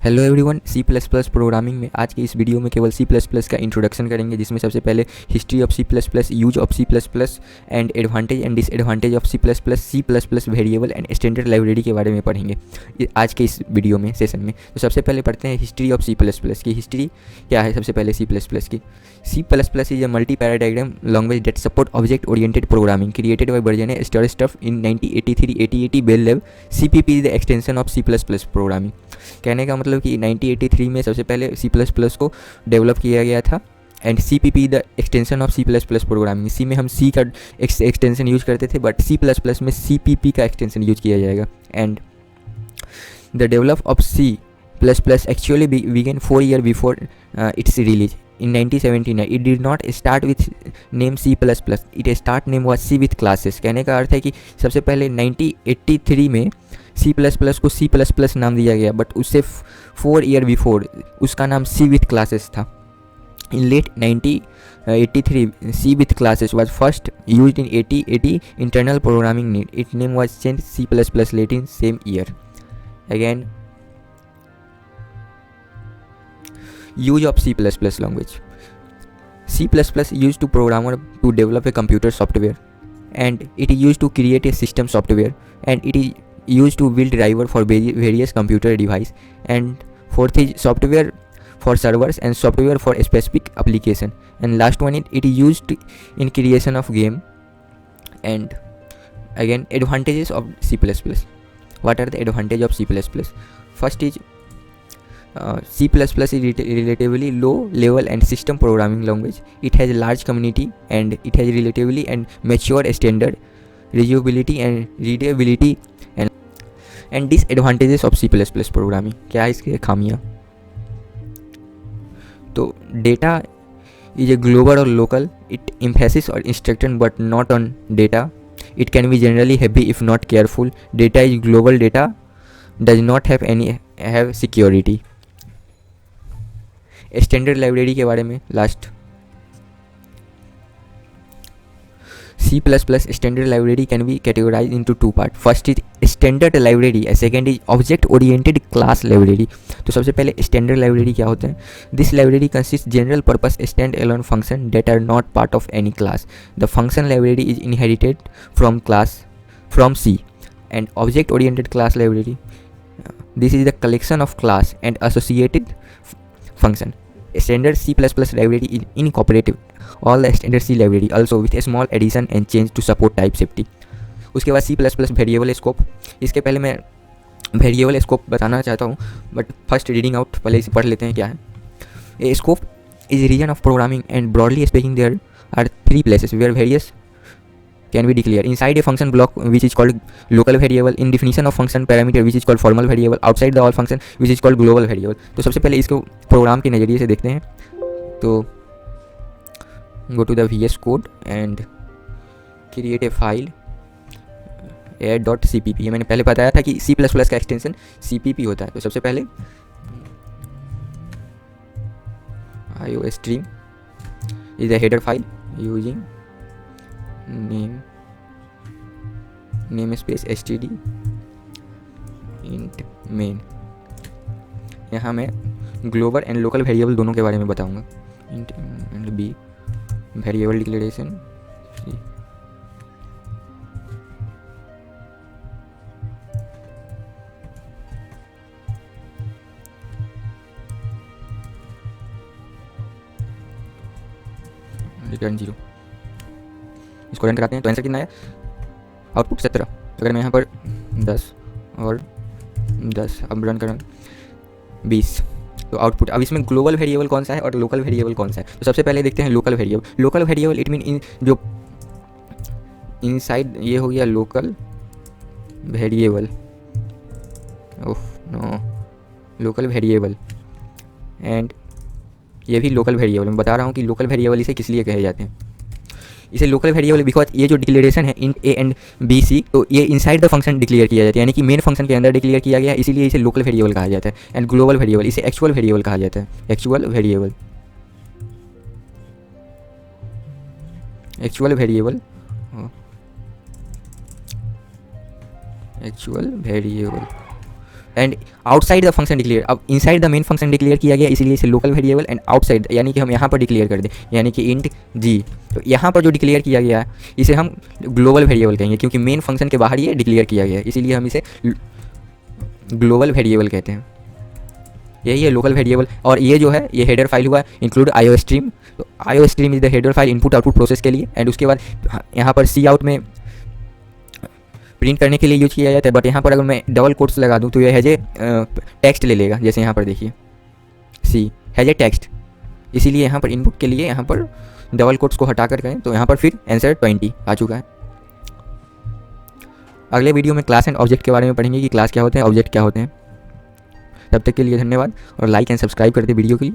Hello everyone, C plus plus programming में आज के इस वीडियो में केवल सी प्लस प्लस का इंट्रोडक्शन करेंगे, जिसमें सबसे पहले history of C plus plus, use of C plus plus and advantage and disadvantage of C plus plus variable and standard library के बारे में पढ़ेंगे आज के इस वीडियो में सेशन में। तो सबसे पहले पढ़ते हैं history of C plus plus की। हिस्ट्री क्या है सबसे पहले सी प्लस प्लस की। C plus plus is a multi paradigm language that support object oriented programming created by Bjarne स्टफ in 1983 Bell lab. CPP is the extension of C plus plus programming. कहने का मतलब कि 1983 में सबसे पहले C plus plus को develop किया गया था and CPP the extension of C plus plus programming. C में हम सी का एक्सटेंशन यूज करते थे, बट सी प्लस प्लस में CPP का एक्सटेंशन यूज किया जाएगा। And the develop of C plus plus actually began 4 years before its release in 1979. It did not start with name C++. It start name was C with classes. कहने का अर्थ है कि सबसे पहले 1983 में C++ को C++ नाम दिया गया, बट उससे 4 years बिफोर उसका नाम C with classes था। In late 1983, C with classes was first used in 8080 internal programming need. Its name was changed C++ late in same year. Again, use of C++ language. C++ used to programmer to develop a computer software, and it is used to create a system software, and it is used to build driver for various computer device, and fourth is software for servers and software for a specific application, and last one it is used in creation of game. And again, advantages of C++. What are the advantages of C++? First is C++ is relatively low level and system programming language. It has a large community and it has relatively and mature standard, reusability and readability. And disadvantages of C++ programming. क्या है इसके खामियाँ? तो data is a global or local. It emphasizes on instruction but not on data. It can be generally heavy if not careful. Data is global. Data does not have security. Standard library के बारे में last. C++ standard library can be categorized into two parts. First is standard library and second is object oriented class library. तो सबसे पहले standard library क्या होता है? This library consists general purpose stand alone function that are not part of any class. The function library is inherited from C. And object oriented class library, this is the collection of class and associated function. Standard C++ library is incorporated all the standard C library also with a small addition and change to support type safety. उसके बाद C++ variable scope. इसके पहले मैं variable scope बताना चाहता हूँ, but first reading out पहले इसे पढ़ लेते हैं क्या है। A scope is region of programming and broadly speaking there are 3 places where various can be declared. Inside a function block which is called local variable, in definition of function parameter which is called formal variable, outside the all function which is called global variable. तो सबसे पहले इसको programme के नज़रिए से देखते हैं। तो go to the VS Code and create a file add.cpp। ये मैंने पहले बताया था कि C++ का एक्सटेंशन CPP होता है। तो सबसे पहले IOStream is the header file using namespace std int main। यहाँ मैं ग्लोबल एंड लोकल वेरिएबल दोनों के बारे में बताऊंगा। int and b variable declaration, return 0। इसको रन कराते हैं तो आंसर कितना है? आउटपुट 17। अगर मैं यहाँ पर 10 और 10 अब रन करूँ 20, तो आउटपुट। अब इसमें ग्लोबल वेरिएबल कौन सा है और लोकल वेरिएबल कौन सा है? तो सबसे पहले देखते हैं local variable. Local variable it mean जो इनसाइड ये हो गया local variable. Oh no, local variable and ये भी लोकल वेरिएबल। मैं बता रहा हूँ कि लोकल वेरिएबल इसे किस लिए कहे जाते हैं। इसे लोकल वेरिएबल बिकॉज ये जो डिक्लेरेशन है इन ए एंड बी सी, तो ये इनसाइड द फंक्शन डिक्लेयर किया जाता है, यानी कि मेन फंक्शन के अंदर डिक्लेयर किया गया है, इसीलिए इसे लोकल वेरिएबल कहा जाता है। एंड ग्लोबल वेरिएबल इसे एक्चुअल वेरिएबल कहा जाता है। Actual variable and outside the function declare, अब inside the main function declare किया गया इसीलिए इसे लोकल वेरिएबल, एंड आउटसाइड यानी कि हम यहाँ पर डिक्लेयर कर दें, यानी कि इंट जी। तो यहाँ पर जो डिक्लेयर किया गया है इसे हम ग्लोबल वेरिएबल कहेंगे, क्योंकि मेन फंक्शन के बाहर ये डिक्लेयर किया गया है, इसीलिए हम इसे ग्लोबल वेरिएबल कहते हैं। यही है लोकल वेरिएबल। और ये जो है ये हेडर फाइल हुआ इंक्लूड आईओ स्ट्रीम। तो IO stream is the header file input output process के लिए, एंड उसके बाद यहाँ पर सी आउट में प्रिंट करने के लिए यूज किया जाता है। बट यहाँ पर अगर मैं डबल कोट्स लगा दूँ तो ये हैज ए टेक्स्ट ले लेगा, जैसे यहाँ पर देखिए सी हैज ए टेक्स्ट, इसीलिए यहाँ पर इनपुट के लिए यहाँ पर डबल कोट्स को हटा कर करें तो यहाँ पर फिर आंसर 20 आ चुका है। अगले वीडियो में क्लास एंड ऑब्जेक्ट के बारे में पढ़ेंगे कि क्लास क्या होते हैं, ऑब्जेक्ट क्या होते हैं। तब तक के लिए धन्यवाद और लाइक एंड सब्सक्राइब करते वीडियो के लिए।